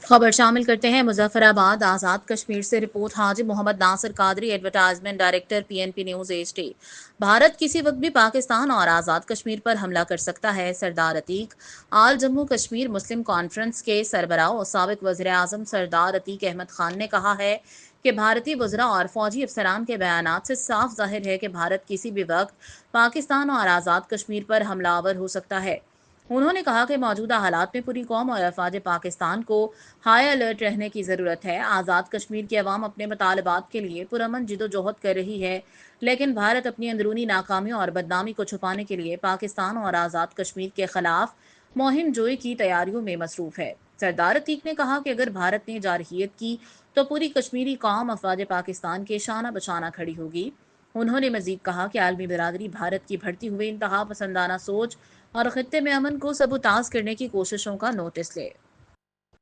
खबर शामिल करते हैं मुजफ्फराबाद आज़ाद कश्मीर से report Haji Mohammad Nasir Qadri advertisement director PNP news HD. Bharat किसी वक्त भी पाकिस्तान और आज़ाद कश्मीर पर हमला कर सकता है। सरदार अतीक आल जम्मू कश्मीर मुस्लिम कॉन्फ्रेंस के सरबराह और साबिक वज़ीर आज़म सरदार अतीक अहमद खान ने कहा है कि भारतीय वज़रा और फौजी अफसरान के बयानात से साफ जाहिर है कि भारत किसी भी वक्त पाकिस्तान और आज़ाद कश्मीर पर हमलावर हो सकता है। उन्होंने कहा कि मौजूदा हालात में पूरी कौम और अफवाज पाकिस्तान को हाई अलर्ट रहने की ज़रूरत है। आज़ाद कश्मीर की अवाम अपने मुतालबात के लिए पुरअमन जिदोजहद कर रही है, लेकिन भारत अपनी अंदरूनी नाकामियों और बदनामी को छुपाने के लिए पाकिस्तान और आज़ाद कश्मीर के खिलाफ मुहिम जोई की तैयारियों में मसरूफ़ है। सरदार अतीक ने कहा कि अगर भारत ने जारहियत की तो पूरी कश्मीरी कौम अफवाज पाकिस्तान के शाना बशाना खड़ी होगी। उन्होंने मजीद कहा कि आलमी बिरादरी भारत की बढ़ती हुई इंतहा पसंदाना सोच और खित्ते में अमन को सबूताज करने की कोशिशों का नोटिस ले।